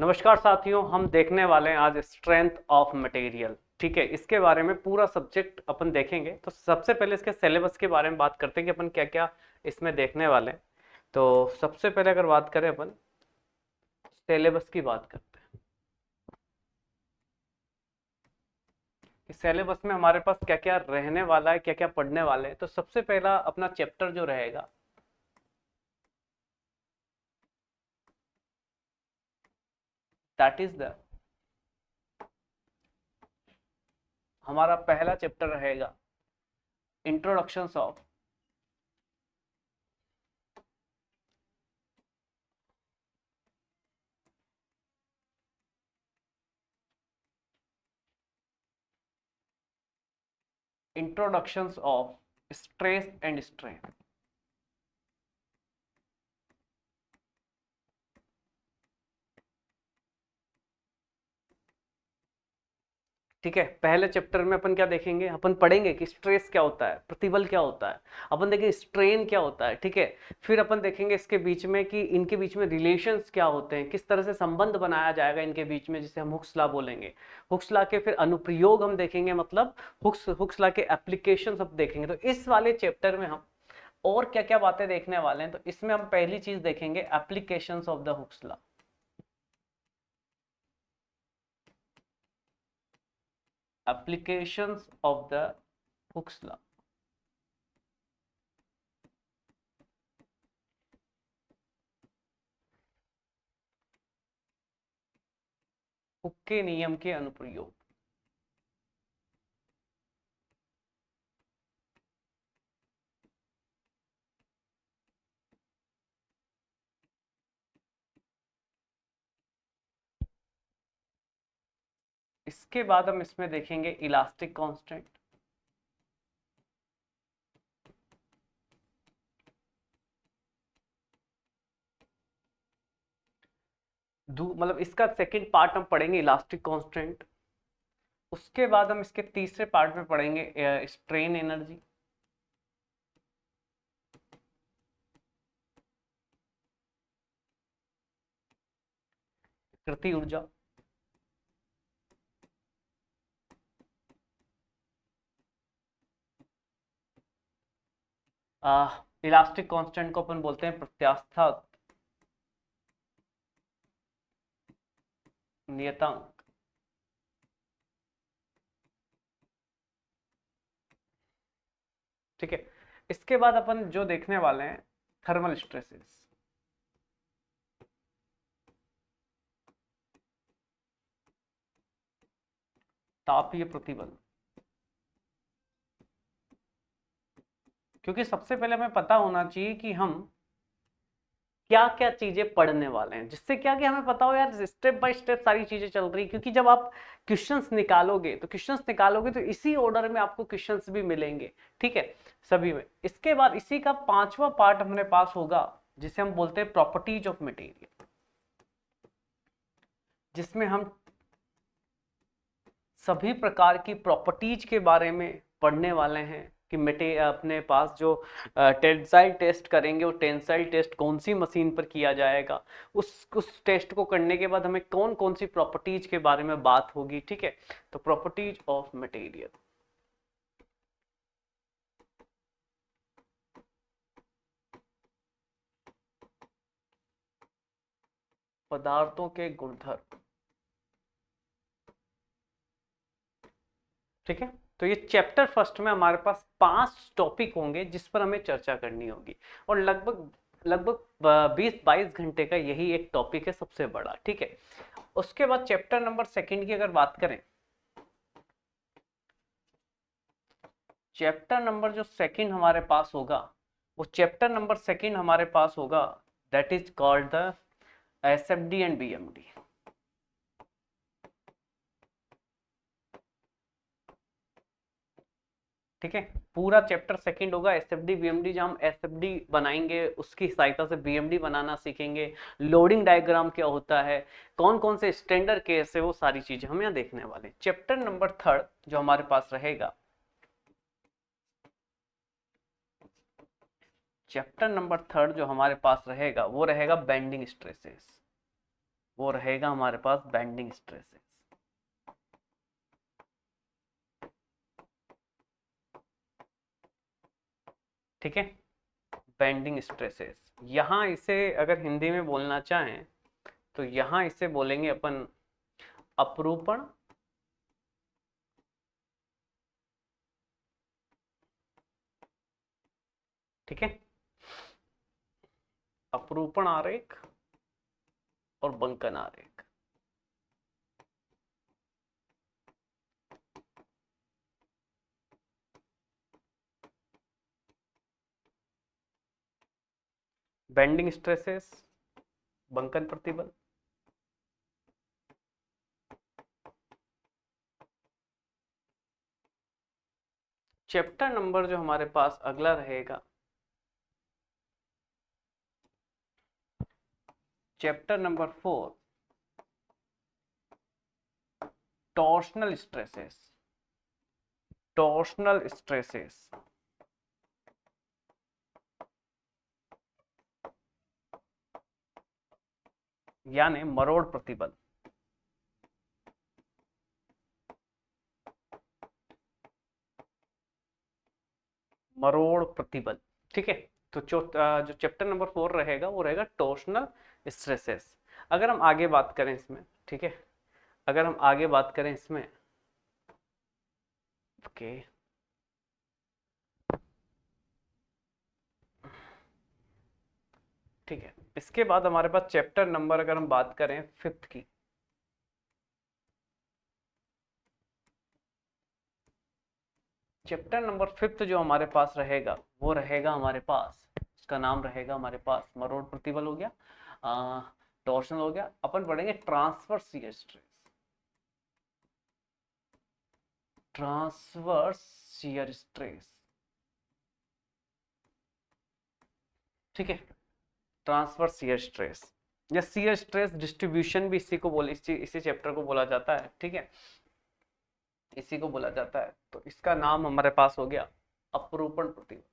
नमस्कार साथियों, हम देखने वाले हैं आज स्ट्रेंथ ऑफ मटेरियल। ठीक है, इसके बारे में पूरा सब्जेक्ट अपन देखेंगे। तो सबसे पहले इसके सिलेबस के बारे में बात करते हैं कि अपन क्या क्या इसमें देखने वाले हैं। तो सबसे पहले अगर बात करें अपन सिलेबस की बात करते हैं कि सिलेबस में हमारे पास क्या क्या रहने वाला है, क्या क्या पढ़ने वाले हैं। तो सबसे पहला अपना चैप्टर जो रहेगा दैट इज द हमारा पहला चैप्टर रहेगा introductions of introductions of stress and strain. ठीक है, पहले चैप्टर में अपन क्या देखेंगे, अपन पढ़ेंगे कि स्ट्रेस क्या होता है, प्रतिबल क्या होता है, अपन देखेंगे स्ट्रेन क्या होता है। ठीक है, फिर अपन देखेंगे इसके बीच में कि इनके बीच में रिलेशंस क्या होते हैं, किस तरह से संबंध बनाया जाएगा इनके बीच में, जिसे हम हुक्स लॉ बोलेंगे। हुक्स लॉ के फिर अनुप्रयोग हम देखेंगे, मतलब हुक्स लॉ के एप्लीकेशन सब देखेंगे। तो इस वाले चैप्टर में हम और क्या क्या बातें देखने वाले हैं। तो इसमें हम पहली चीज देखेंगे applications of the Hooke's law. Applications of the Hooke's law. Hook के नियम के अनुप्रयोग। इसके बाद हम इसमें देखेंगे इलास्टिक कांस्टेंट। मतलब इसका सेकंड पार्ट हम पढ़ेंगे इलास्टिक कांस्टेंट। उसके बाद हम इसके तीसरे पार्ट में पढ़ेंगे स्ट्रेन एनर्जी। कृति ऊर्जा। इलास्टिक कांस्टेंट को अपन बोलते हैं प्रत्यास्थ नियतांक। ठीक है, इसके बाद अपन जो देखने वाले हैं थर्मल स्ट्रेसेस। तापीय प्रतिबल। क्योंकि सबसे पहले हमें पता होना चाहिए कि हम क्या क्या चीजें पढ़ने वाले हैं, जिससे क्या कि हमें पता हो यार स्टेप बाय स्टेप सारी चीजें चल रही। क्योंकि जब आप क्वेश्चंस निकालोगे तो इसी ऑर्डर में आपको क्वेश्चंस भी मिलेंगे। ठीक है, सभी में। इसके बाद इसी का पांचवा पार्ट हमारे पास होगा, जिसे हम बोलते हैं प्रॉपर्टीज ऑफ मटेरियल, जिसमें हम सभी प्रकार की प्रॉपर्टीज के बारे में पढ़ने वाले हैं कि मेटे अपने पास जो टेंसाइल टेस्ट करेंगे, वो टेंसाइल टेस्ट कौन सी मशीन पर किया जाएगा, उस टेस्ट को करने के बाद हमें कौन कौन सी प्रॉपर्टीज के बारे में बात होगी। ठीक है, तो प्रॉपर्टीज ऑफ मटेरियल, पदार्थों के गुणधर्म। ठीक है, तो ये चैप्टर फर्स्ट में हमारे पास 5 टॉपिक होंगे जिस पर हमें चर्चा करनी होगी। और लगभग लगभग 20-22 घंटे का यही एक टॉपिक है, सबसे बड़ा। ठीक है, उसके बाद चैप्टर नंबर सेकंड की अगर बात करें, चैप्टर नंबर जो सेकंड हमारे पास होगा, वो चैप्टर नंबर सेकंड हमारे पास होगा, that is called the SFD and BMD. ठीक है, पूरा चैप्टर सेकंड होगा एसएफडी बीएमडी, जहां हम एसएफडी बनाएंगे, उसकी सहायता से बीएमडी बनाना सीखेंगे। लोडिंग डायग्राम क्या होता है, कौन कौन से स्टैंडर्ड केस है, वो सारी चीजें हम यहाँ देखने वाले हैं। चैप्टर नंबर थर्ड जो हमारे पास रहेगा, चैप्टर नंबर थर्ड जो हमारे पास रहेगा वो रहेगा बेंडिंग स्ट्रेसेस। वो रहेगा हमारे पास बेंडिंग स्ट्रेसेस। ठीक है, बेंडिंग स्ट्रेसेस। यहां इसे अगर हिंदी में बोलना चाहें तो यहां इसे बोलेंगे अपन अपरूपण ठीक है, अपरूपण आरेख और बंकन आरेख। बेंडिंग स्ट्रेसेस, बंकन प्रतिबल। चैप्टर नंबर जो हमारे पास अगला रहेगा, chapter number 4, torsional stresses. Torsional stresses यानी मरोड़ प्रतिबल। मरोड़ प्रतिबल। ठीक है, तो जो चैप्टर नंबर 4 रहेगा वो रहेगा टॉर्शनल स्ट्रेसेस। अगर हम आगे बात करें इसमें, ठीक है, अगर हम आगे बात करें इसमें, ओके, ठीक है, इसके बाद हमारे पास चैप्टर नंबर अगर हम बात करें 5th की, चैप्टर नंबर 5th जो हमारे पास रहेगा वो रहेगा हमारे पास, इसका नाम रहेगा हमारे पास मरोड़ प्रतिबल हो गया, टॉर्शनल हो गया। अपन पढ़ेंगे transverse shear stress. Transverse shear stress, ठीक है, ट्रांसवर्स शियर स्ट्रेस या शियर स्ट्रेस डिस्ट्रीब्यूशन भी इसी को बोले, इसी चैप्टर को बोला जाता है। ठीक है, इसी को बोला जाता है। तो इसका नाम हमारे पास हो गया अपरूपण प्रतिबल।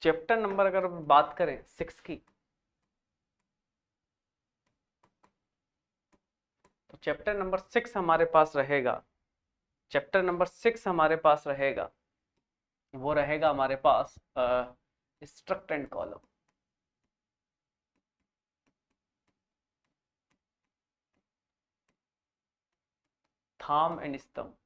चैप्टर नंबर अगर बात करें 6 की, तो चैप्टर नंबर 6 हमारे पास रहेगा, चैप्टर नंबर 6 हमारे पास रहेगा, वो रहेगा हमारे पास स्ट्रक्ट एंड कॉलम। थाम एंड स्तंभ।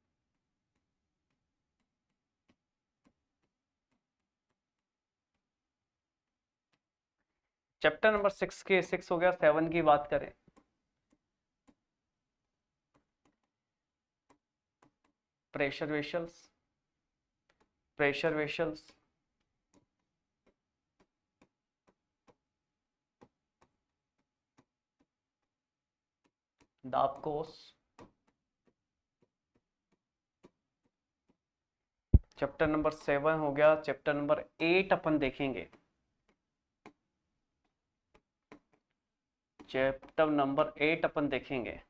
चैप्टर नंबर 6 के 6 हो गया। 7 की बात करें, प्रेशर वेशल्स। प्रेशर वेशल्स, दाब कोष। चैप्टर नंबर 7 हो गया। चैप्टर नंबर 8 अपन देखेंगे, चैप्टर नंबर 8 अपन देखेंगे।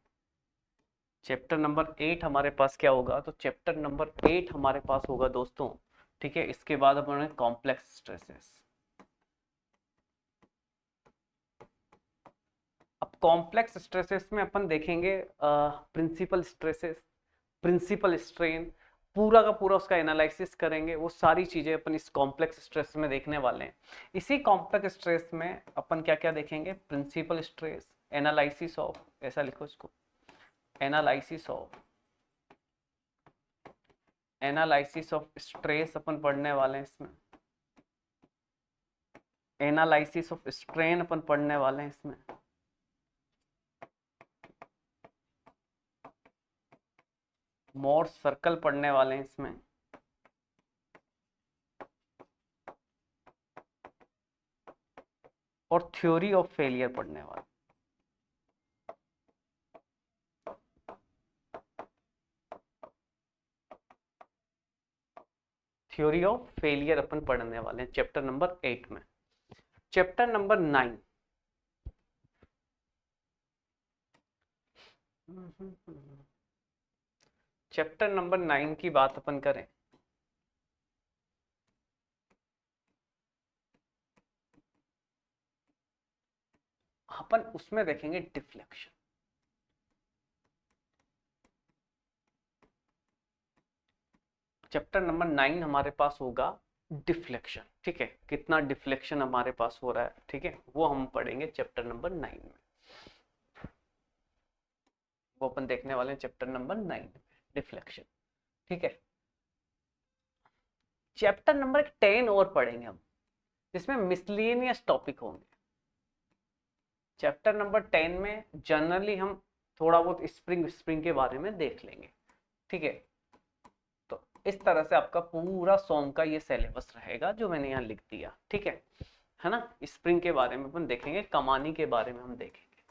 चैप्टर नंबर 8 हमारे पास क्या होगा, तो चैप्टर नंबर 8 हमारे पास होगा दोस्तों, ठीक है, इसके बाद अपन कॉम्प्लेक्स स्ट्रेसेस। अब कॉम्प्लेक्स स्ट्रेसेस में अपन देखेंगे प्रिंसिपल स्ट्रेसेस, प्रिंसिपल स्ट्रेन, पूरा का पूरा उसका एनालिसिस करेंगे। वो सारी चीजें अपन इस कॉम्प्लेक्स स्ट्रेस में देखने वाले हैं। इसी कॉम्प्लेक्स स्ट्रेस में अपन क्या क्या देखेंगे, प्रिंसिपल स्ट्रेस, एनालिसिस ऑफ, ऐसा लिखो इसको, analysis of, analysis of stress अपन पढ़ने वाले हैं इसमें, एनालिसिस ऑफ स्ट्रेन अपन पढ़ने वाले हैं इसमें, मोर सर्कल पढ़ने वाले हैं इसमें, और थ्योरी ऑफ फेलियर पढ़ने वाले। थ्योरी ऑफ फेलियर अपन पढ़ने वाले हैं चैप्टर नंबर 8 में। चैप्टर नंबर 9, चैप्टर नंबर 9 की बात अपन करें अपन उसमें देखेंगे डिफ्लेक्शन। चैप्टर नंबर 9 हमारे पास होगा डिफ्लेक्शन। ठीक है, कितना डिफ्लेक्शन हमारे पास हो रहा है, ठीक है, वो हम पढ़ेंगे चैप्टर नंबर 9 में। वो अपन देखने वाले हैं चैप्टर नंबर 9 में, डिफ्लेक्शन। ठीक है, चैप्टर नंबर 10 और पढ़ेंगे हम, जिसमें मिसलेनियस टॉपिक होंगे। चैप्टर नंबर 10 में जनरली हम थोड़ा बहुत स्प्रिंग स्प्रिंग के बारे में देख लेंगे। ठीक है, तो इस तरह से आपका पूरा सॉन्ग का ये सिलेबस रहेगा जो मैंने यहाँ लिख दिया। ठीक है ना। स्प्रिंग के बारे में अपन देखेंगे, कमानी के बारे में हम देखेंगे।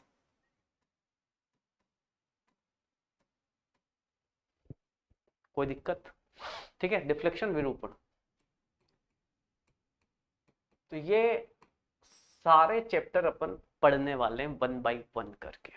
कोई दिक्कत? ठीक है, डिफ्लेक्शन, विरूपण, तो ये सारे चैप्टर अपन पढ़ने वाले हैं 1 बाय 1 करके।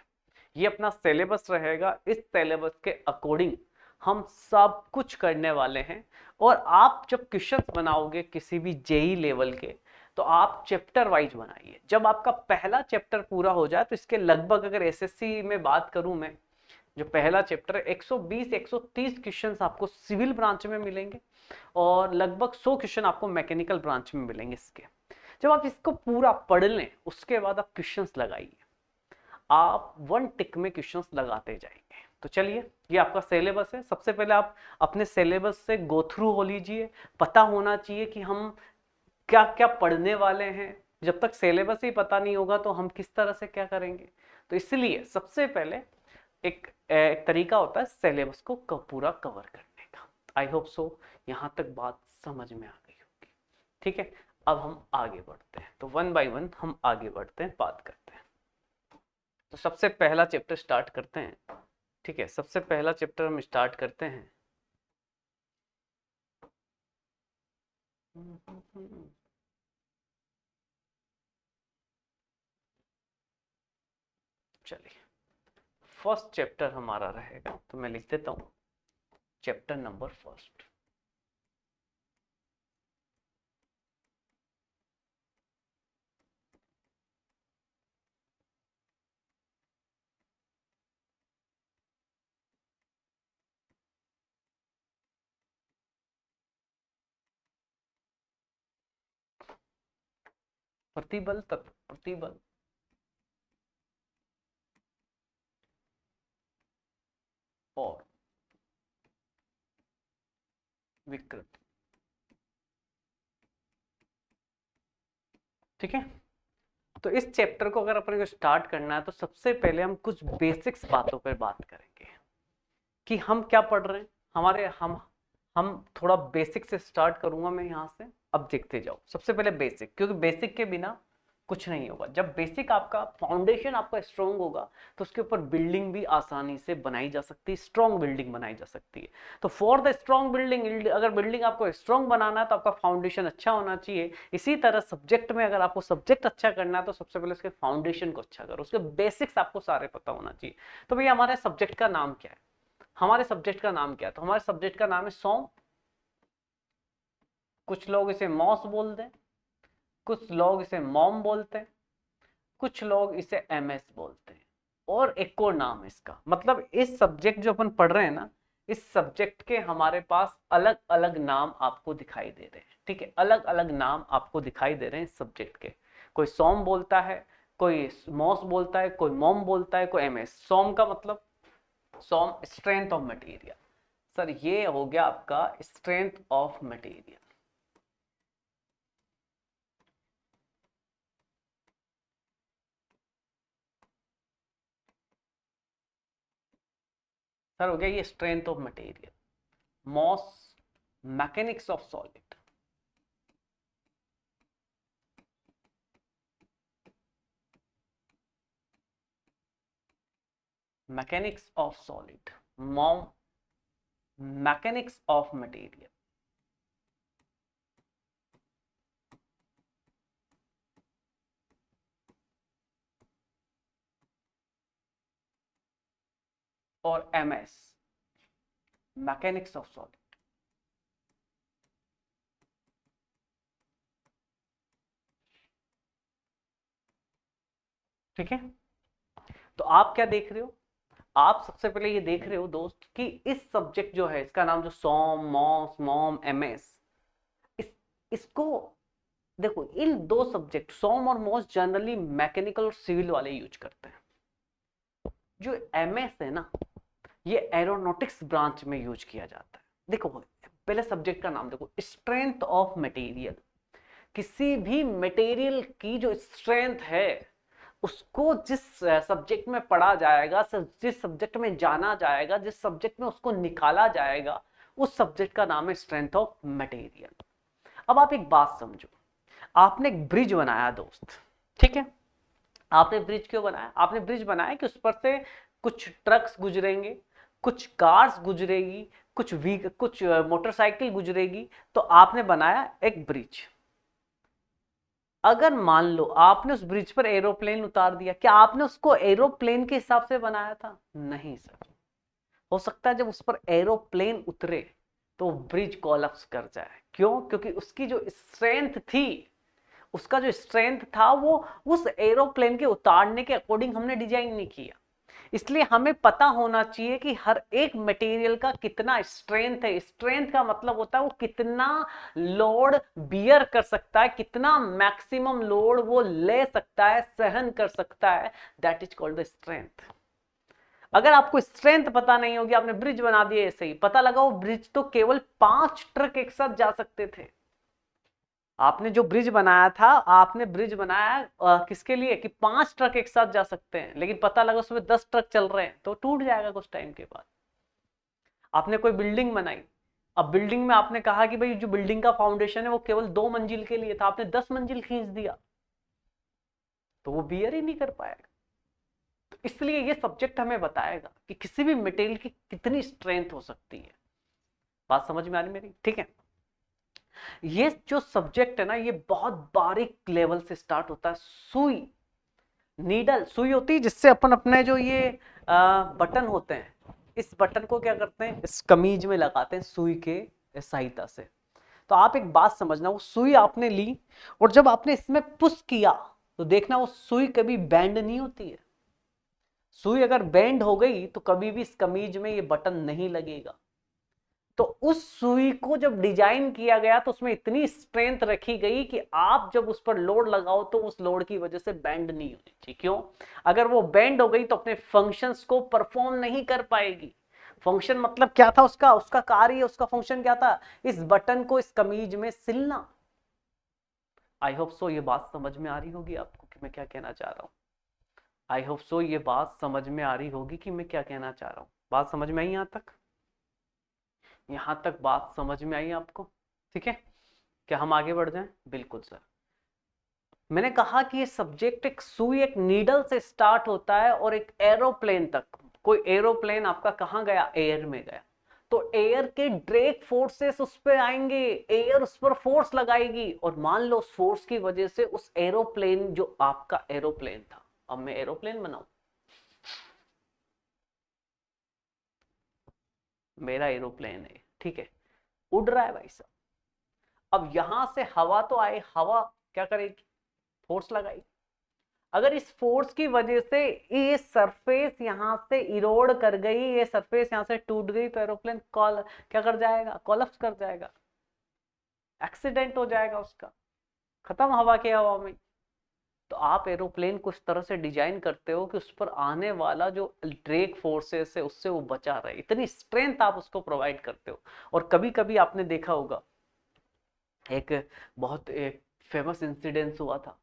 ये अपना सिलेबस रहेगा, इस सिलेबस के अकॉर्डिंग हम सब कुछ करने वाले हैं। और आप जब क्वेश्चन बनाओगे किसी भी जेई लेवल के, तो आप चैप्टर वाइज बनाइए। जब आपका पहला चैप्टर पूरा हो जाए, तो इसके लगभग, अगर एसएससी में बात करूं मैं, जो पहला चैप्टर है, 120-130 क्वेश्चंस आपको सिविल ब्रांच में मिलेंगे और लगभग 100 क्वेश्चन आपको मैकेनिकल ब्रांच में मिलेंगे इसके। जब आप इसको पूरा पढ़ लें, उसके बाद आप क्वेश्चंस लगाइए, आप 1 टिक में क्वेश्चंस लगाते जाएंगे। तो चलिए, ये आपका सिलेबस है। सबसे पहले आप अपने सिलेबस से गो थ्रू हो लीजिए। पता होना चाहिए कि हम क्या क्या पढ़ने वाले हैं। जब तक सिलेबस ही पता नहीं होगा तो हम किस तरह से क्या करेंगे। तो इसलिए सबसे पहले एक तरीका होता है सिलेबस को पूरा कवर करने का। आई होप सो यहां तक बात समझ में आ गई होगी। ठीक है, अब हम आगे बढ़ते हैं। तो 1 बाय 1 हम आगे बढ़ते हैं, बात करते हैं। तो सबसे पहला चैप्टर स्टार्ट करते हैं। ठीक है, सबसे पहला चैप्टर हम स्टार्ट करते हैं। चलिए, फर्स्ट चैप्टर हमारा रहेगा, तो मैं लिख देता हूं चैप्टर नंबर फर्स्ट। प्रतिबल तत्व, प्रतिबल और विकृति। ठीक है, तो इस चैप्टर को अगर अपन को स्टार्ट करना है, तो सबसे पहले हम कुछ बेसिक्स बातों पर बात करेंगे कि हम क्या पढ़ रहे हैं। हमारे हम थोड़ा बेसिक से स्टार्ट करूंगा मैं यहां से। अब देखते जाओ, सबसे पहले बेसिक, क्योंकि बेसिक के बिना कुछ नहीं होगा। जब बेसिक आपका फाउंडेशन आपका स्ट्रांग होगा, तो उसके ऊपर बिल्डिंग भी आसानी से बनाई जा सकती है, स्ट्रांग बिल्डिंग बनाई जा सकती है। तो फॉर द स्ट्रांग बिल्डिंग, अगर बिल्डिंग आपको स्ट्रांग बनाना है, तो आपका फाउंडेशन अच्छा होना चाहिए। इसी तरह सब्जेक्ट में अगर आपको सब्जेक्ट अच्छा करना है, तो सबसे पहले उसके फाउंडेशन को अच्छा करो, उसके बेसिक्स आपको सारे पता होना चाहिए। तो भैया हमारे सब्जेक्ट का नाम क्या है? हमारे सब्जेक्ट का नाम क्या है? तो हमारे सब्जेक्ट का नाम है सॉन्ग। कुछ लोग इसे मॉस बोलते हैं, कुछ लोग इसे मॉम बोलते हैं, कुछ लोग इसे एमएस बोलते हैं, और एक और नाम है इसका। मतलब इस सब्जेक्ट जो अपन पढ़ रहे हैं ना, इस सब्जेक्ट के हमारे पास अलग अलग नाम आपको दिखाई दे रहे हैं। ठीक है, अलग अलग नाम आपको दिखाई दे रहे हैं इस सब्जेक्ट के। कोई सॉम बोलता है, कोई मॉस बोलता है, कोई मॉम बोलता है, कोई एमएस। सॉम का मतलब, सॉम स्ट्रेंथ ऑफ मटेरियल। सर ये हो गया आपका स्ट्रेंथ ऑफ मटेरियल। सर हो गया ये strength of material. MOS, mechanics of solid. Mechanics of solid, MOM, mechanics of material. और एमएस, मैकेनिक्स ऑफ सॉलिड। ठीक है, तो आप क्या देख रहे हो, आप सबसे पहले ये देख रहे हो दोस्त कि इस सब्जेक्ट जो है इसका नाम जो सॉम मॉस मॉम एमएस, इसको देखो, इन दो सब्जेक्ट सॉम और मॉस जनरली मैकेनिकल और सिविल वाले यूज करते हैं। जो एमएस है ना, ये एरोनॉटिक्स ब्रांच में यूज किया जाता है। देखो पहले सब्जेक्ट का नाम देखो, स्ट्रेंथ ऑफ मटेरियल। किसी भी मटेरियल की जो स्ट्रेंथ है उसको जिस सब्जेक्ट में पढ़ा जाएगा, जिस सब्जेक्ट में जाना जाएगा, जिस सब्जेक्ट में उसको निकाला जाएगा, उस सब्जेक्ट का नाम है स्ट्रेंथ ऑफ मटेरियल। अब आप एक बात समझो, आपने एक ब्रिज बनाया दोस्त, ठीक है, आपने ब्रिज क्यों बनाया, आपने ब्रिज बनाया कि उस पर से कुछ ट्रक्स गुजरेंगे, कुछ कार्स गुजरेगी, कुछ मोटरसाइकिल गुजरेगी, तो आपने बनाया एक ब्रिज। अगर मान लो आपने उस ब्रिज पर एरोप्लेन उतार दिया, क्या आपने उसको एरोप्लेन के हिसाब से बनाया था? नहीं सर। हो सकता है जब उस पर एरोप्लेन उतरे तो ब्रिज कोलैप्स कर जाए। क्यों? क्योंकि उसकी जो स्ट्रेंथ थी, उसका जो स्ट्रेंथ था वो उस एरोप्लेन के उतारने के अकॉर्डिंग हमने डिजाइन नहीं किया। इसलिए हमें पता होना चाहिए कि हर एक मटेरियल का कितना स्ट्रेंथ है। स्ट्रेंथ का मतलब होता है वो कितना लोड बियर कर सकता है, कितना मैक्सिमम लोड वो ले सकता है, सहन कर सकता है, that is called the strength. अगर आपको स्ट्रेंथ पता नहीं होगी, आपने ब्रिज बना दिया ऐसे ही, पता लगा वो ब्रिज तो केवल 5 ट्रक एक साथ जा सकते थे। आपने जो ब्रिज बनाया था, आपने ब्रिज बनाया किसके लिए कि 5 ट्रक एक साथ जा सकते हैं, लेकिन पता लगा उसमें 10 ट्रक चल रहे हैं, तो टूट जाएगा कुछ टाइम के बाद। आपने कोई बिल्डिंग बनाई, अब बिल्डिंग में आपने कहा कि भाई जो बिल्डिंग का फाउंडेशन है वो केवल 2 मंजिल के लिए था, आपने 10 मंजिल खींच दिया, तो वो बियर ही नहीं कर पाएगा। तो इसलिए ये सब्जेक्ट हमें बताएगा कि किसी भी मटेरियल की कितनी स्ट्रेंथ हो सकती है। बात समझ में आ रही मेरी? ठीक है, ये जो सब्जेक्ट है ना, ये बहुत बारीक लेवल से स्टार्ट होता है। सुई, नीडल, सुई होती है जिससे अपन अपने जो ये बटन होते हैं, इस बटन को क्या करते हैं, इस कमीज में लगाते हैं सुई के सहायता से। तो आप एक बात समझना, वो सुई आपने ली और जब आपने इसमें पुश किया तो देखना वो सुई कभी बेंड नहीं होती है। सुई अगर बेंड हो गई तो कभी भी इस कमीज में ये बटन नहीं लगेगा। तो उस सुई को जब डिजाइन किया गया तो उसमें इतनी स्ट्रेंथ रखी गई कि आप जब उस पर लोड लगाओ तो उस लोड की वजह से बेंड नहीं होनी चाहिए। क्यों? अगर वो बेंड हो गई तो अपने फंक्शंस को परफॉर्म नहीं कर पाएगी। फंक्शन मतलब क्या था उसका, उसका कार्य, उसका फंक्शन क्या था, इस बटन को इस कमीज में सिलना। आई होप सो ये बात समझ में आ रही होगी आपको कि मैं क्या कहना चाह रहा हूं। आई होप सो ये बात समझ में आ रही होगी कि मैं क्या कहना चाह रहा हूं। बात समझ में आई यहां तक? यहां तक बात समझ में आई आपको? ठीक है, क्या हम आगे बढ़ जाएं? बिल्कुल सर। मैंने कहा कि ये सब्जेक्ट एक सुई, एक नीडल से स्टार्ट होता है और एक एरोप्लेन तक। कोई एरोप्लेन आपका कहां गया? एयर में गया, तो एयर के ड्रैग फोर्सेस उस पर आएंगे, एयर उस पर फोर्स लगाएगी, और मान लो उस फोर्स की वजह से उस एरोप्लेन, जो आपका एरोप्लेन था, अब मैं एरोप्लेन बनाऊं, मेरा एरोप्लेन है, ठीक है, उड़ रहा है भाई साहब। अब यहां से हवा तो आए, हवा क्या करेगी? फोर्स लगाएगी। अगर इस फोर्स की वजह से ये सरफेस यहां से इरोड कर गई, ये सरफेस यहां से टूट गई, तो एरोप्लेन क्या कर जाएगा? कोलैप्स कर जाएगा, एक्सीडेंट हो जाएगा उसका, खत्म हवा के हवा में। तो आप एरोप्लेन को इस तरह से डिजाइन करते हो कि उस पर आने वाला जो ड्रैग फोर्सेस है उससे वो बचा रहे, इतनी स्ट्रेंथ आप उसको प्रोवाइड करते हो। और कभी कभी आपने देखा होगा, एक बहुत एक फेमस इंसिडेंस हुआ था,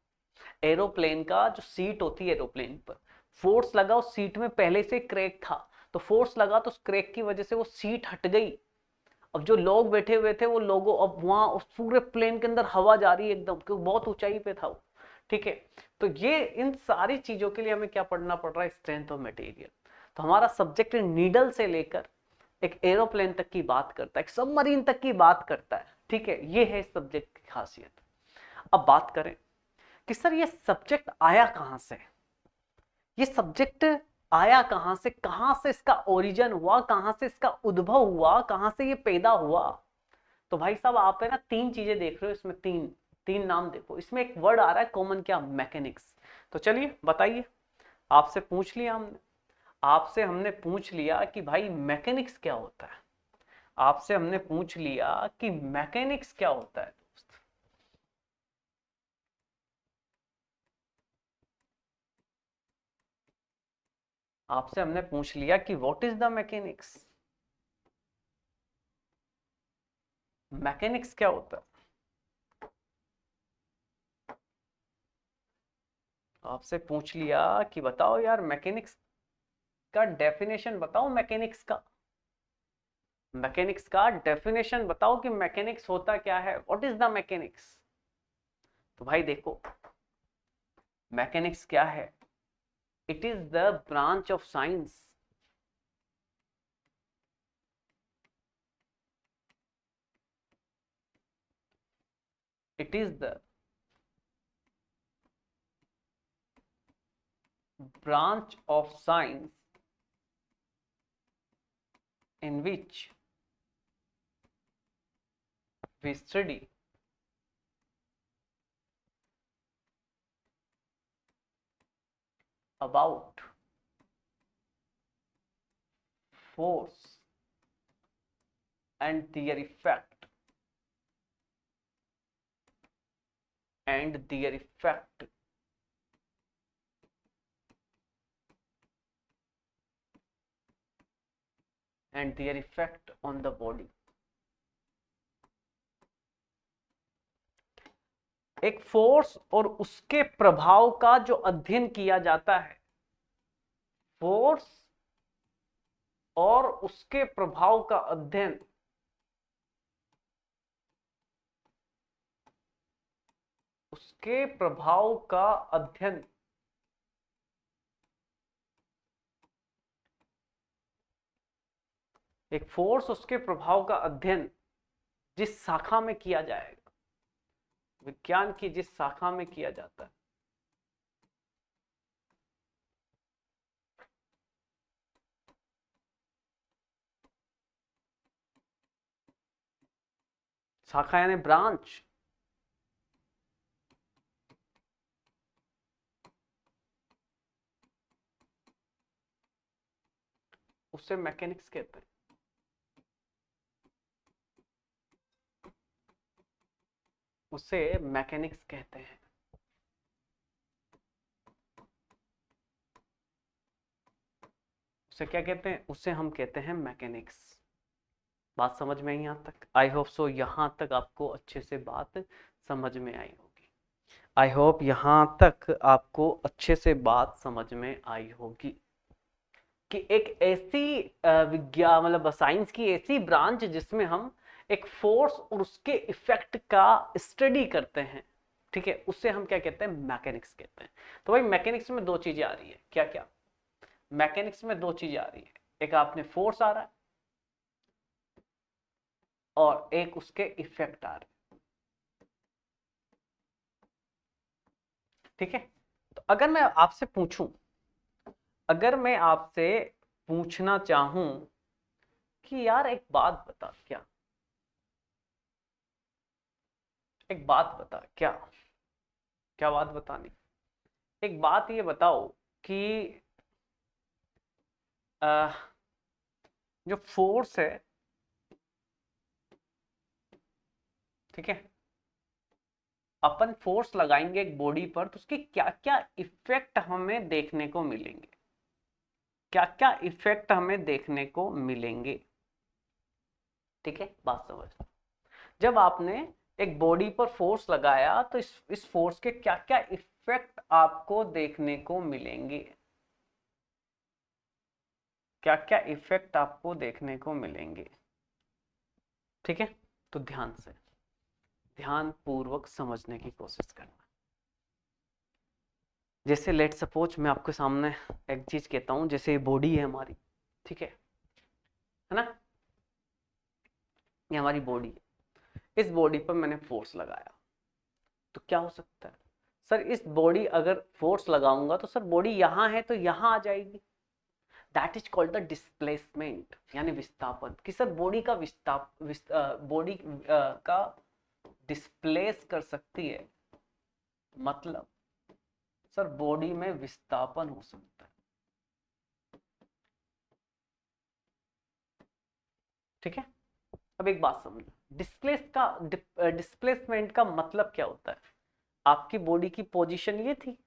एरोप्लेन का जो सीट होती है, एरोप्लेन पर फोर्स लगा, उस सीट में पहले से क्रैक था, तो फोर्स लगा तो उस क्रैक की वजह से वो सीट हट गई। अब जो लोग बैठे हुए थे वो लोगों, अब वहां उस पूरे प्लेन के अंदर हवा जा रही है एकदम, क्योंकि बहुत ऊंचाई पे था वो। ठीक है, तो ये इन सारी चीजों के लिए हमें क्या पढ़ना पड़ रहा है? Strength of material. तो हमारा सब्जेक्ट नीडल से लेकर एक एरोप्लेन तक की बात करता है, एक सबमरीन तक की बात करता है। ठीक है, ये है सब्जेक्ट की खासियत। अब बात करें कि सर ये सब्जेक्ट आया कहां से, ये सब्जेक्ट आया कहां से इसका ओरिजिन हुआ, कहां से इसका उद्भव हुआ, कहां से ये पैदा हुआ। तो भाई साहब आप है ना 3 चीजें देख रहे हो इसमें, तीन तीन नाम देखो इसमें। एक वर्ड आ रहा है कॉमन, क्या? मैकेनिक्स। तो चलिए बताइए, आपसे पूछ लिया हमने, आपसे हमने पूछ लिया कि भाई मैकेनिक्स क्या होता है, आपसे हमने पूछ लिया कि मैकेनिक्स क्या होता है दोस्त। आपसे हमने पूछ लिया कि what is the mechanics, mechanics क्या होता है। आपसे पूछ लिया कि बताओ यार मैकेनिक्स का डेफिनेशन बताओ, मैकेनिक्स का, मैकेनिक्स का डेफिनेशन बताओ कि मैकेनिक्स होता क्या है, व्हाट इज द मैकेनिक्स। तो भाई देखो मैकेनिक्स क्या है, it is the branch of science, it is the branch of science in which we study about force and their effect and their effect and their effect on the body। एक force और उसके प्रभाव का जो अध्ययन किया जाता है, फोर्स और उसके प्रभाव का अध्ययन, उसके प्रभाव का अध्ययन एक फोर्स उसके प्रभाव का अध्ययन जिस शाखा में किया जाएगा, विज्ञान की जिस शाखा में किया जाता है, शाखा यानी ब्रांच, उसे मैकेनिक्स कहते हैं। उसे मैकेनिक्स कहते हैं। उसे क्या कहते हैं, उसे हम कहते हैं मैकेनिक्स। बात समझ में आई यहां तक? आई होप सो यहां तक आपको अच्छे से बात समझ में आई होगी। आई होप यहां तक आपको अच्छे से बात समझ में आई होगी कि एक ऐसी विज्ञान मतलब साइंस की ऐसी ब्रांच जिसमें हम एक फोर्स और उसके इफेक्ट का स्टडी करते हैं, ठीक है, उससे हम क्या कहते हैं, मैकेनिक्स कहते हैं। तो भाई मैकेनिक्स में दो चीजें आ रही है, क्या क्या, मैकेनिक्स में दो चीजें आ रही है, एक आपने फोर्स आ रहा है और एक उसके इफेक्ट आ रहे हैं, ठीक है। तो अगर मैं आपसे पूछूं, अगर मैं आपसे पूछना चाहूं कि यार एक बात बता, क्या एक बात बता, क्या क्या बात बतानी, एक बात ये बताओ कि अ, जो फोर्स है, ठीक है, अपन फोर्स लगाएंगे एक बॉडी पर तो उसके क्या क्या इफेक्ट हमें देखने को मिलेंगे, क्या क्या इफेक्ट हमें देखने को मिलेंगे, ठीक है। बात समझ, जब आपने एक बॉडी पर फोर्स लगाया तो इस फोर्स के क्या क्या इफेक्ट आपको देखने को मिलेंगे, क्या क्या इफेक्ट आपको देखने को मिलेंगे, ठीक है। तो ध्यान से, ध्यान पूर्वक समझने की कोशिश करना। जैसे लेट सपोज मैं आपके सामने एक चीज कहता हूं, जैसे ये बॉडी है हमारी, ठीक है ना, ये हमारी बॉडी है, इस बॉडी पर मैंने फोर्स लगाया तो क्या हो सकता है, सर इस बॉडी अगर फोर्स लगाऊंगा तो सर बॉडी यहां है तो यहां आ जाएगी, that is called the displacement यानी विस्थापन, कि सर बॉडी का बॉडी का डिस्प्लेस कर सकती है, मतलब सर बॉडी में विस्थापन हो सकता है। ठीक है, अब एक बात समझो, डिस्प्लेसमेंट का मतलब क्या होता है? आपकी बॉडी की पोजीशन ये थी,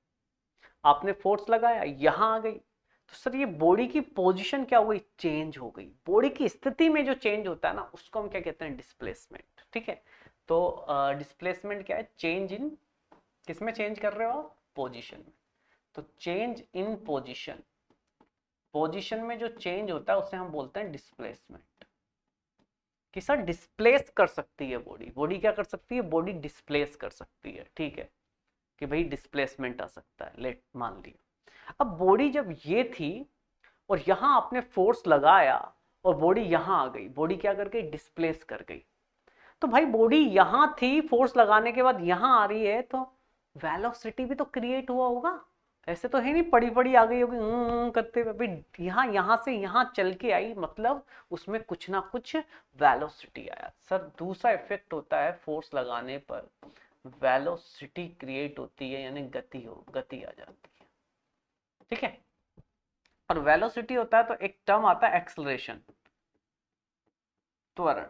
आपने फोर्स लगाया, यहां आ गई, तो सर ये बॉडी की पोजीशन क्या हो गई? चेंज हो गई। बॉडी की स्थिति में जो चेंज होता है ना, उसको हम क्या कहते हैं? डिस्प्लेसमेंट। ठीक है, तो डिस्प्लेसमेंट क्या है? चेंज इन, किसमें चेंज कर रहे हो आप? पोजीशन में। तो चेंज इन पोजीशन, पोजीशन में जो चेंज होता है उसे हम बोलते हैं डिस्प्लेसमेंट। कि सर डिस्प्लेस कर सकती है बॉडी, बॉडी क्या कर सकती है? बॉडी डिस्प्लेस कर सकती है। ठीक है, कि भाई डिस्प्लेसमेंट आ सकता है, लेट मान लिया। अब बॉडी जब ये थी और यहां आपने फोर्स लगाया और बॉडी यहां आ गई, बॉडी क्या कर गई? डिस्प्लेस कर गई। तो भाई बॉडी यहां थी, फोर्स लगाने के बाद यहां आ रही है, तो वेलोसिटी भी तो क्रिएट हुआ होगा। ऐसे तो है नहीं पड़ी पड़ी आ गई होगी करते हुए, भाई यहां से यहां चल के आई, मतलब उसमें कुछ ना कुछ वेलोसिटी आया। सर दूसरा इफेक्ट होता है फोर्स लगाने पर, वेलोसिटी क्रिएट होती है, यानी गति आ जाती है। ठीक है, और वेलोसिटी होता है तो एक टर्म आता है एक्सेलरेशन, त्वरण।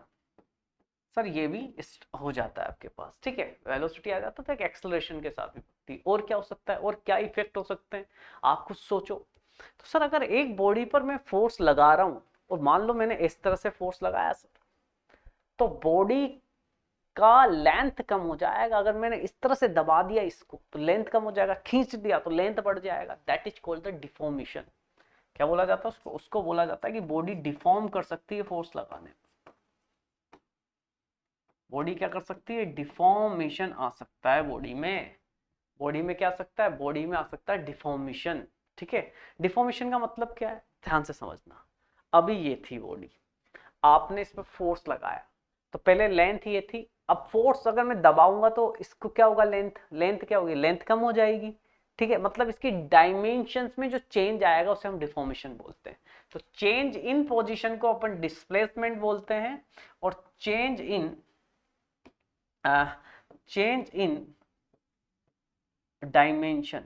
सर ये भी हो जाता है आपके पास। ठीक है, वेलोसिटी आ जाता है तो एक एक्सेलरेशन के साथ भी होती। और क्या हो सकता है, और क्या इफेक्ट हो सकते हैं, आप कुछ सोचो। तो सर अगर एक बॉडी पर मैं फोर्स लगा रहा हूं और मान लो मैंने इस तरह से फोर्स लगाया सर, तो बॉडी का लेंथ कम हो जाएगा। अगर मैंने इस तरह से दबा दिया इसको तो लेंथ कम हो जाएगा, खींच दिया तो लेंथ बढ़ जाएगा। That is called the deformation. क्या बोला जाता है उसको? उसको बोला जाता है कि बॉडी डिफॉर्म कर सकती है फोर्स लगाने। बॉडी क्या कर सकती है? डिफॉर्मेशन आ सकता है बॉडी में। बॉडी में क्या आ सकता है? बॉडी में आ सकता है डिफॉर्मेशन। ठीक है, डिफॉर्मेशन का मतलब क्या है, ध्यान से समझना। अभी ये थी बॉडी, आपने इस पर फोर्स लगाया, तो पहले लेंथ ये थी, अब फोर्स अगर मैं दबाऊंगा तो इसको क्या होगा? लेंथ, लेंथ क्या होगी? लेंथ कम हो जाएगी। ठीक है, मतलब इसकी डायमेंशंस में जो चेंज आएगा उसे हम डिफॉर्मेशन बोलते हैं। तो चेंज इन पोजीशन को अपन डिस्प्लेसमेंट बोलते हैं, और चेंज इन डायमेंशन,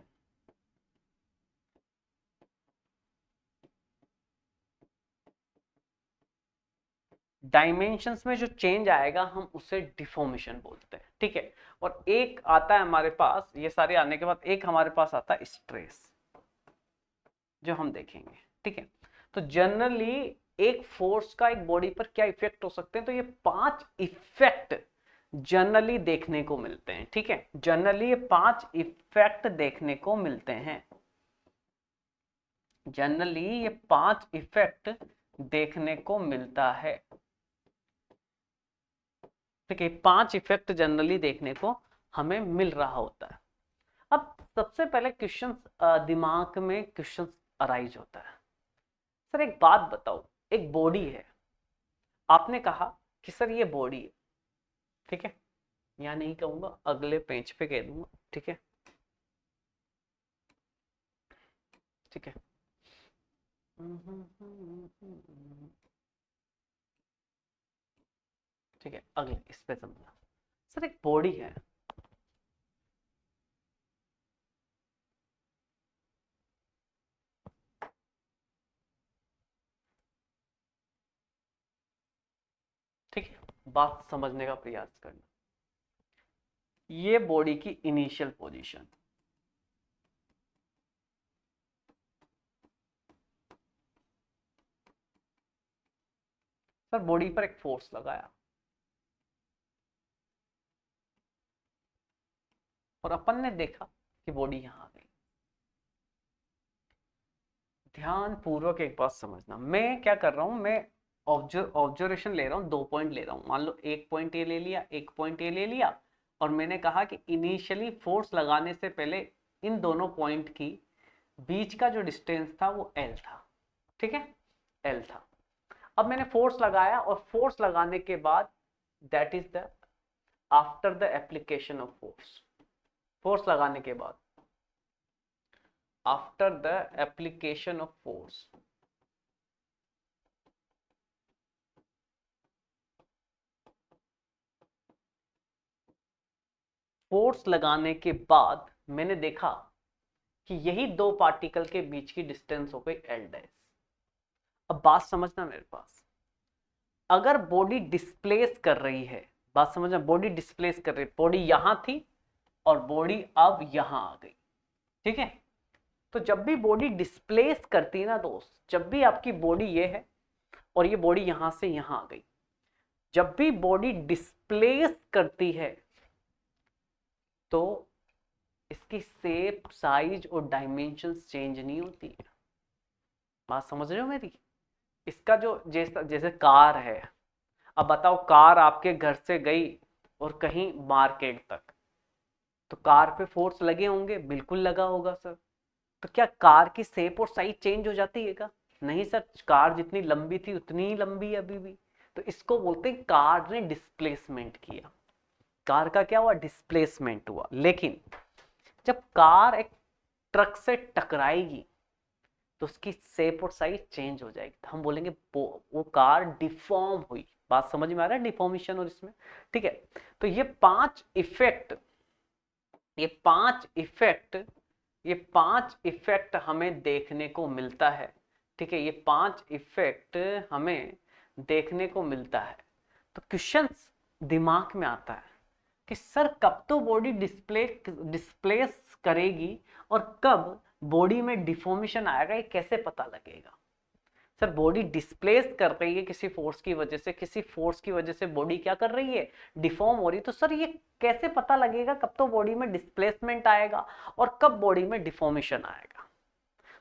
डायमेंशंस में जो चेंज आएगा हम उसे डिफॉर्मेशन बोलते हैं। ठीक है, और एक आता है हमारे पास, ये सारे आने के बाद एक हमारे पास आता है स्ट्रेस, जो हम देखेंगे। ठीक है, तो जनरली एक फोर्स का एक बॉडी पर क्या इफेक्ट हो सकते हैं, तो ये 5 इफेक्ट जनरली देखने को मिलते हैं। ठीक है, जनरली ये 5 इफेक्ट देखने को मिलते हैं। जनरली ये 5 इफेक्ट देखने को मिलता है। ठीक है, 5 इफेक्ट जनरली देखने को हमें मिल रहा होता है। अब सबसे पहले क्वेश्चन दिमाग में क्वेश्चन अराइज होता है, सर एक बात बताओ, एक बॉडी है, आपने कहा कि सर ये बॉडी है। ठीक है, यहाँ नहीं कहूंगा, अगले पेज पे कह दूंगा। ठीक है, ठीक है। ठीक है, अगले इस पे समझना। सर एक बॉडी है, ठीक है, बात समझने का प्रयास करना। ये बॉडी की इनिशियल पोजीशन, सर बॉडी पर एक फोर्स लगाया और अपन ने देखा कि बॉडी यहां आ गई। ध्यान पूर्वक एक बात समझना, मैं क्या कर रहा हूं, मैं ऑब्जर्वेशन ले रहा हूं, 2 पॉइंट ले रहा हूं। मान लो एक पॉइंट ये ले लिया, एक पॉइंट ये ले लिया, और मैंने कहा कि इनिशियली फोर्स लगाने से पहले इन दोनों पॉइंट की बीच का जो डिस्टेंस था वो एल था। ठीक है, एल था। अब मैंने फोर्स लगाया, और फोर्स लगाने के बाद that is the after the application of force, force लगाने के बाद, after the application of force, force लगाने के बाद मैंने देखा कि यही दो पार्टिकल के बीच की डिस्टेंस हो गई एल डैश। अब बात समझना मेरे पास, अगर बॉडी डिस्प्लेस कर रही है, बात समझना, बॉडी डिस्प्लेस कर रही है, बॉडी यहां थी और बॉडी अब यहां आ गई, ठीक है। तो जब भी बॉडी डिस्प्लेस करती है ना दोस्त, जब भी आपकी बॉडी ये है और ये बॉडी यहां से यहां आ गई, जब भी बॉडी डिस्प्लेस करती है तो इसकी शेप, साइज और डायमेंशंस चेंज नहीं होती है। बात समझ रहे हो मेरी? इसका जो जैसे जैसे कार है, अब बताओ कार आपके घर से गई और कहीं मार्केट तक, तो कार पे फोर्स लगे होंगे, बिल्कुल लगा होगा सर। तो क्या कार की शेप और साइज चेंज हो जाती है क्या? नहीं सर, कार जितनी लंबी थी उतनी ही लंबी है अभी भी। तो इसको बोलते हैं कार ने डिस्प्लेसमेंट किया, कार का क्या हुआ, डिस्प्लेसमेंट हुआ। लेकिन जब कार एक ट्रक से टकराएगी तो उसकी शेप और साइज चेंज हो जाएगी, तो हम बोलेंगे वो कार डिफॉर्म हुई। बात समझ में आ रहा है, डिफॉर्मेशन और इसमें, ठीक है। तो ये पांच इफेक्ट, ये पांच इफेक्ट, ये पांच इफेक्ट हमें देखने को मिलता है, ठीक है। ये पांच इफेक्ट हमें देखने को मिलता है। तो क्वेश्चन दिमाग में आता है कि सर कब तो बॉडी डिस्प्लेस करेगी और कब बॉडी में डिफॉर्मेशन आएगा, ये कैसे पता लगेगा? सर बॉडी डिस्प्लेस कर रही है किसी फोर्स की वजह से, किसी फोर्स की वजह से बॉडी क्या कर रही है, डिफॉर्म हो रही है। तो सर ये कैसे पता लगेगा कब तो बॉडी में डिस्प्लेसमेंट आएगा और कब बॉडी में डिफॉर्मेशन आएगा?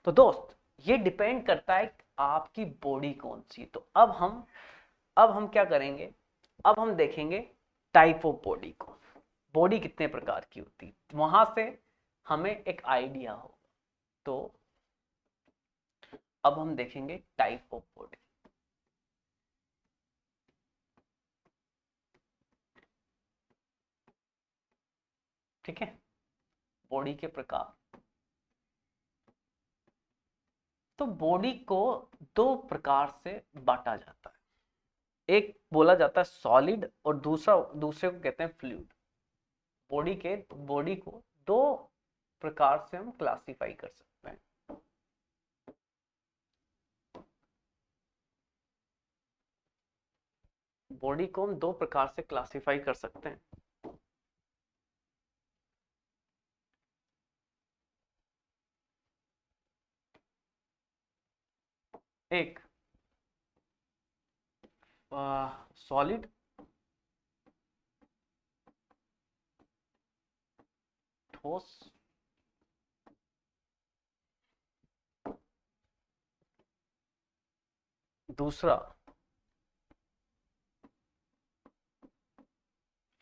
तो दोस्त ये डिपेंड करता है आपकी बॉडी कौन सी। तो अब हम क्या करेंगे, अब हम देखेंगे टाइप ऑफ बॉडी को, बॉडी कितने प्रकार की होती है, वहां से हमें एक आइडिया होगा। तो अब हम देखेंगे टाइप ऑफ बॉडी। ठीक है, बॉडी के प्रकार। तो बॉडी को दो प्रकार से बांटा जाता है, एक बोला जाता है सॉलिड और दूसरे को कहते हैं फ्लूइड। बॉडी को दो प्रकार से हम क्लासिफाई कर सकते हैं। बॉडी को हम दो प्रकार से क्लासिफाई कर सकते हैं। एक सॉलिड, ठोस, दूसरा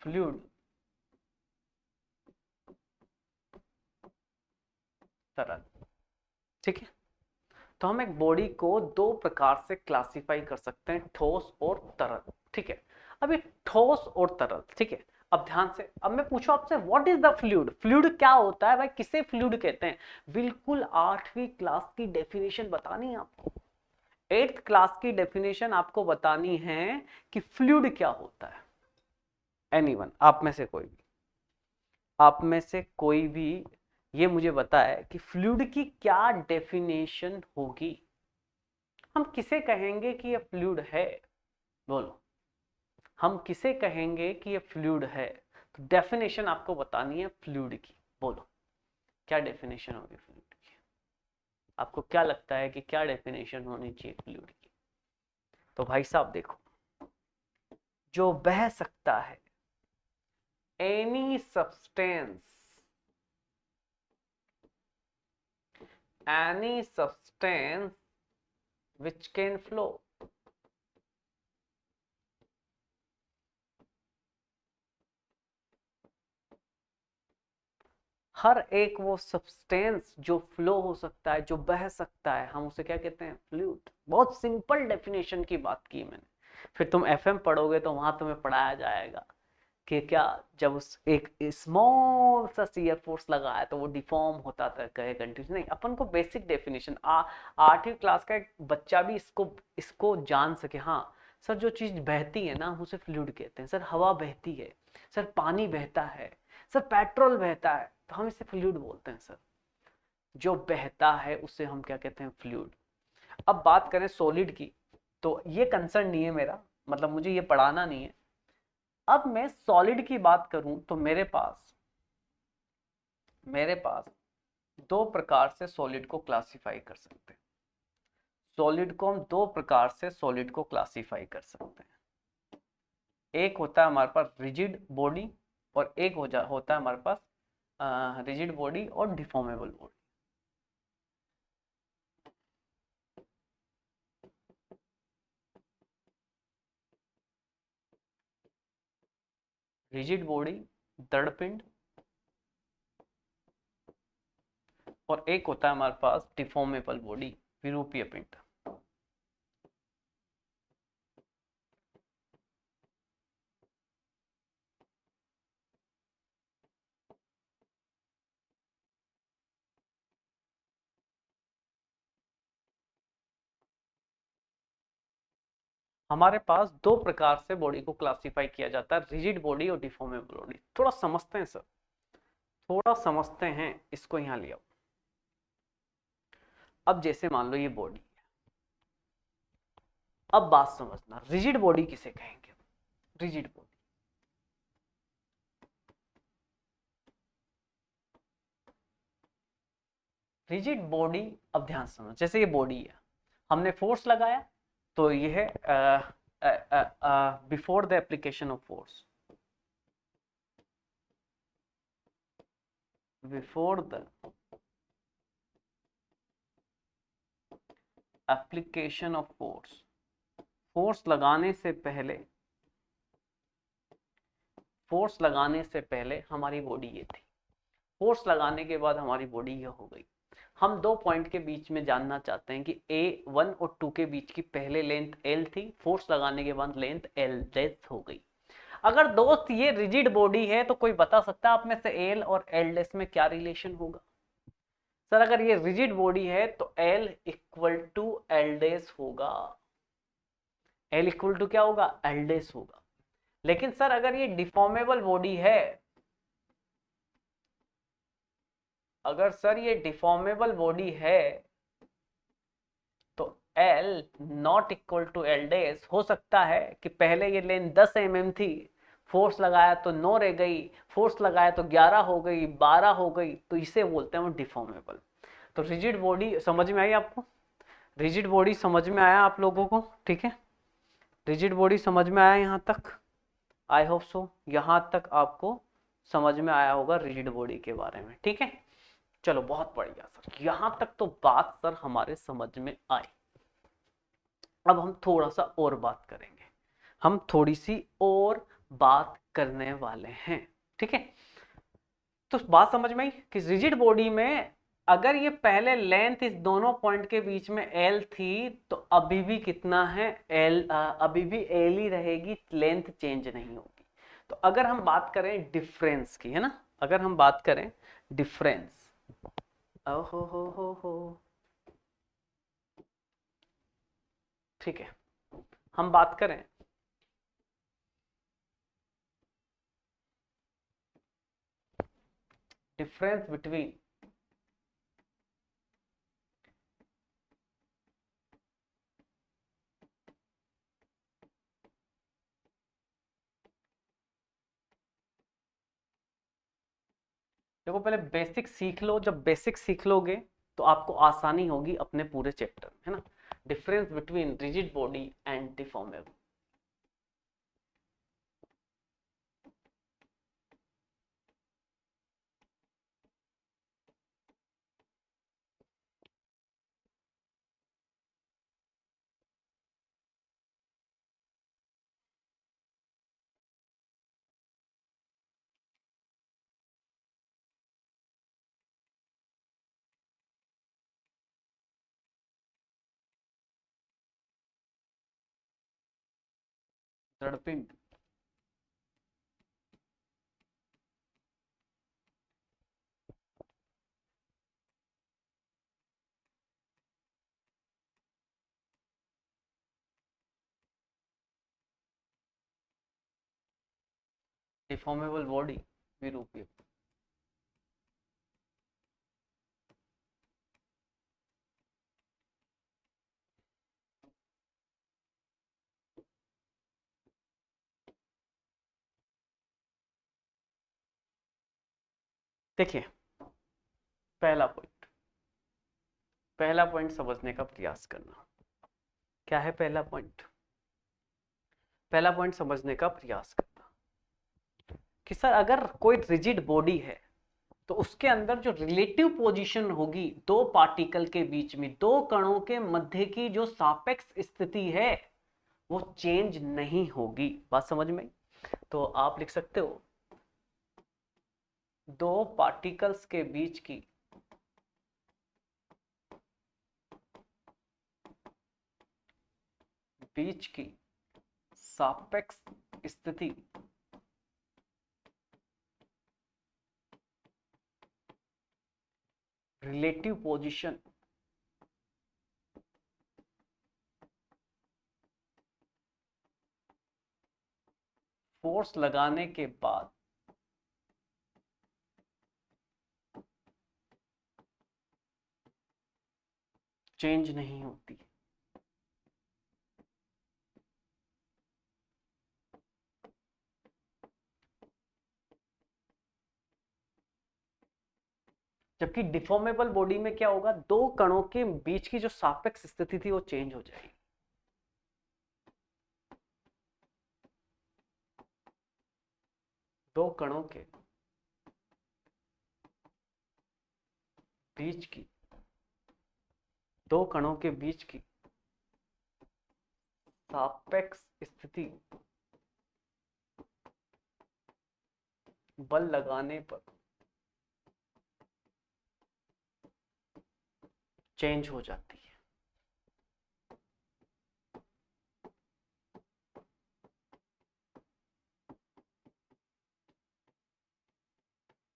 फ्लूइड, तरल। ठीक है, तो हम एक बॉडी को दो प्रकार से क्लासिफाई कर सकते हैं, ठोस और तरल। ठीक है, अब ये ठोस और तरल, ठीक है। अब ध्यान से, अब मैं पूछूं आपसे what is the fluid, fluid क्या होता है भाई, किसे फ्लूइड कहते हैं? बिल्कुल 8वीं क्लास की डेफिनेशन बतानी है आपको, 8th क्लास की डेफिनेशन आपको बतानी है कि फ्लूइड क्या होता है। एनीवन, आप में से कोई भी, आप में से कोई भी ये मुझे बताए कि फ्लूइड की क्या डेफिनेशन होगी। हम किसे कहेंगे कि ये फ्लूइड है? बोलो, हम किसे कहेंगे कि ये फ्लूइड है? तो डेफिनेशन आपको बतानी है फ्लूइड की। बोलो क्या डेफिनेशन होगी फ्लूइड की? आपको क्या लगता है कि क्या डेफिनेशन होनी चाहिए फ्लूइड की? तो भाई साहब देखो, जो बह सकता है, any substance, any substance which can flow, हर एक वो सब्सटेंस जो फ्लो हो सकता है, जो बह सकता है, हम उसे क्या कहते हैं? फ्लूइड। बहुत सिंपल डेफिनेशन की बात की मैंने। फिर तुम एफएम पढ़ोगे तो वहां तुम्हें पढ़ाया जाएगा कि क्या, जब उस एक स्मॉल सा सीयर फोर्स लगा है तो वो डिफॉर्म होता था कहे कंटिन्यूस। नहीं, अपन को बेसिक डेफिनेशन 8वीं क्लास का एक बच्चा भी इसको इसको जान सके। हाँ सर, जो चीज बहती है ना हम उसे फ्लूइड कहते हैं। सर हवा बहती है, सर पानी बहता है, सर पेट्रोल बहता है, तो हम इसे फ्लूइड बोलते हैं सर। जो बहता है उसे हम क्या कहते हैं, फ्लूइड। अब बात करें सॉलिड की, तो ये कंसर्न नहीं है मेरा, मतलब मुझे ये पढ़ाना नहीं है। अब मैं सॉलिड की बात करूं तो मेरे पास दो प्रकार से सॉलिड को क्लासिफाई कर सकते हैं। सॉलिड को हम दो प्रकार से सॉलिड को क्लासिफाई कर सकते हैं। एक होता है हमारे पास रिजिड बॉडी, और एक होता है हमारे पास रिजिड बॉडी और डिफॉर्मेबल बॉडी। रिजिड बॉडी दृढ़ पिंड, और एक होता है हमारे पास डिफॉर्मेबल बॉडी विरूपीय पिंड। हमारे पास दो प्रकार से बॉडी को क्लासिफाई किया जाता है, रिजिड बॉडी और डिफॉर्मेबल बॉडी। थोड़ा समझते हैं सर, थोड़ा समझते हैं इसको, यहां लिया। अब जैसे मान लो ये बॉडी, अब बात समझना, रिजिड बॉडी किसे कहेंगे? रिजिड बॉडी, रिजिड बॉडी, अब ध्यान समझ, जैसे ये बॉडी है, हमने फोर्स लगाया, तो ये है before the application of force, before the application of force, force लगाने से पहले, फोर्स लगाने से पहले हमारी बॉडी ये थी, फोर्स लगाने के बाद हमारी बॉडी ये हो गई। हम दो पॉइंट के बीच में जानना चाहते हैं कि A1 और 2 के बीच की पहले लेंथ L थी, फोर्स लगाने के बाद लेंथ L डेस हो गई। अगर दोस्त ये रिजिड बॉडी है तो कोई बता सकता है आप में से L और L डेस में क्या रिलेशन होगा? सर अगर ये रिजिड बॉडी है तो L इक्वल टू L डेस होगा, L इक्वल टू क्या होगा? L डेस होगा। लेकिन सर अगर ये डिफॉर्मेबल बॉडी है, अगर सर ये डिफॉर्मेबल बॉडी है तो L not equal to L डेस हो सकता है कि पहले ये लेंथ 10 mm थी, फोर्स लगाया तो 9 रह गई, फोर्स लगाया तो 11 हो गई, 12 हो गई, तो इसे बोलते हैं वो डिफॉर्मेबल। तो रिजिड बॉडी समझ में आई आपको? रिजिड बॉडी समझ में आया आप लोगों को? ठीक है, रिजिड बॉडी समझ में आया यहाँ तक? आई होप सो, यहाँ तक आपको समझ में आया होगा रिजिड बॉडी के बारे में। ठीक है, चलो बहुत बढ़िया सर, यहां तक तो बात सर हमारे समझ में आई। अब हम थोड़ा सा और बात करेंगे, हम थोड़ी सी और बात करने वाले हैं। ठीक है, तो बात समझ में आई कि रिजिड बॉडी में अगर ये पहले लेंथ इस दोनों पॉइंट के बीच में L थी तो अभी भी कितना है? L, अभी भी L ही रहेगी, लेंथ चेंज नहीं होगी। तो अगर हम बात करें डिफरेंस की, है ना, अगर हम बात करें डिफरेंस, ओहो हो, ठीक है, हम बात करें डिफरेंस बिटवीन देखो, पहले बेसिक सीख लो, जब बेसिक सीख लोगे तो आपको आसानी होगी अपने पूरे चैप्टर में, है ना। Difference between rigid body and deformable. दृढ़पिंड, डिफॉर्मेबल बॉडी विरूपीय। देखिए पहला पॉइंट समझने का प्रयास करना। क्या है पहला पॉइंट? पहला पॉइंट समझने का प्रयास करना कि सर अगर कोई रिजिड बॉडी है तो उसके अंदर जो रिलेटिव पोजीशन होगी दो पार्टिकल के बीच में, दो कणों के मध्य की जो सापेक्ष स्थिति है वो चेंज नहीं होगी। बात समझ में? तो आप लिख सकते हो दो पार्टिकल्स के बीच की सापेक्ष स्थिति रिलेटिव पोजीशन फोर्स लगाने के बाद चेंज नहीं होती। जबकि डिफॉर्मेबल बॉडी में क्या होगा, दो कणों के बीच की जो सापेक्ष स्थिति थी वो चेंज हो जाएगी। दो कणों के बीच की दो कणों के बीच की सापेक्ष स्थिति बल लगाने पर चेंज हो जाती है।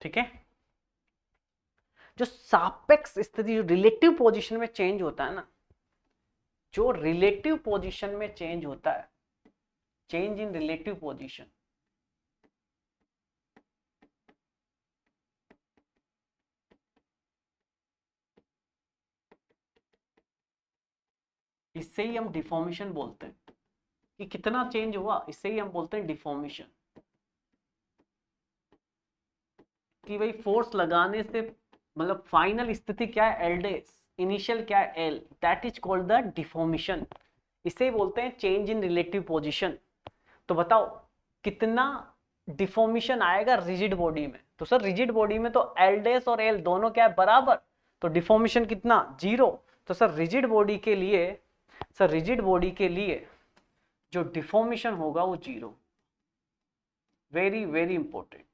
ठीक है? जो सापेक्ष स्थिति, जो रिलेटिव पोजीशन में चेंज होता है ना, जो रिलेटिव पोजीशन में चेंज होता है, चेंज इन रिलेटिव पोजीशन, इससे ही हम डिफॉर्मेशन बोलते हैं कि कितना चेंज हुआ, इससे ही हम बोलते हैं डिफॉर्मेशन। कि भाई फोर्स लगाने से मतलब फाइनल स्थिति क्या है, एल डेस, इनिशियल क्या है, L, that is called the deformation. इसे बोलते हैं चेंज इन रिलेटिव पोजीशन। तो बताओ कितना डिफॉर्मेशन आएगा रिजिड बॉडी में? तो सर रिजिड बॉडी में तो एल डेस और एल दोनों क्या है, बराबर, तो डिफॉर्मेशन कितना, 0। तो सर रिजिड बॉडी के लिए जो डिफॉर्मेशन होगा वो 0। Very very important.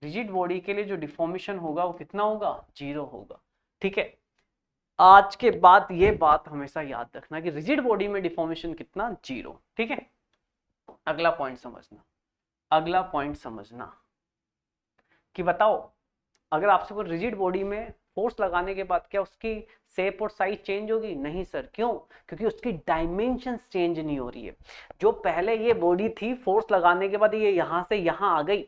Rigid body के लिए जो डिफॉर्मेशन होगा वो कितना होगा, 0 होगा। ठीक है? आज के बाद ये बात हमेशा याद रखना कि रिजिड बॉडी में डिफॉर्मेशन कितना, 0। ठीक है? अगला पॉइंट समझना कि बताओ अगर आपसे कोई रिजिड बॉडी में फोर्स लगाने के बाद क्या उसकी शेप और साइज चेंज होगी? नहीं सर। क्यों? क्योंकि उसकी डायमेंशंस चेंज नहीं हो रही है। जो पहले ये बॉडी थी, फोर्स लगाने के बाद ये यहां से यहां आ गई,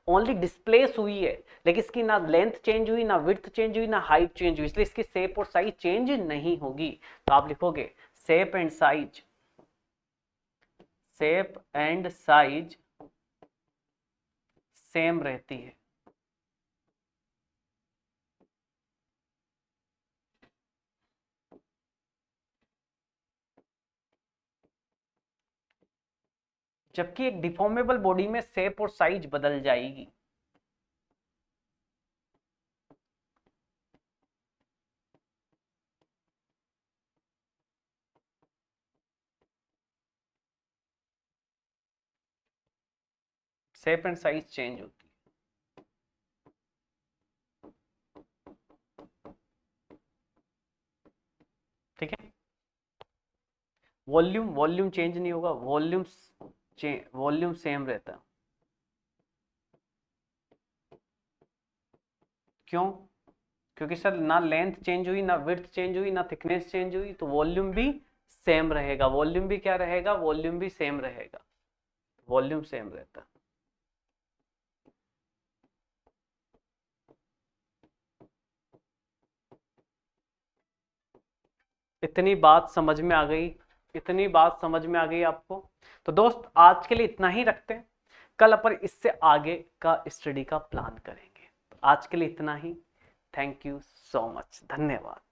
ओनली डिस्प्लेस हुई है, लेकिन इसकी ना लेंथ चेंज हुई, ना विड्थ चेंज हुई, ना हाइट चेंज हुई, इसलिए इसकी शेप और साइज चेंज नहीं होगी। तो आप लिखोगे शेप एंड साइज सेम रहती है। जबकि एक डिफॉर्मेबल बॉडी में शेप और साइज बदल जाएगी। शेप एंड साइज चेंज होती है। ठीक है? वॉल्यूम चेंज नहीं होगा, वॉल्यूम सेम रहता है। क्यों? क्योंकि सर ना लेंथ चेंज हुई, ना विड्थ चेंज हुई, ना थिकनेस चेंज हुई, तो वॉल्यूम भी सेम रहेगा। वॉल्यूम भी क्या रहेगा, वॉल्यूम भी सेम रहेगा। वॉल्यूम सेम रहता। इतनी बात समझ में आ गई? इतनी बात समझ में आ गई आपको? तो दोस्त आज के लिए इतना ही रखते हैं। कल अपन इससे आगे का स्टडी का प्लान करेंगे। आज के लिए इतना ही। थैंक यू सो मच, धन्यवाद।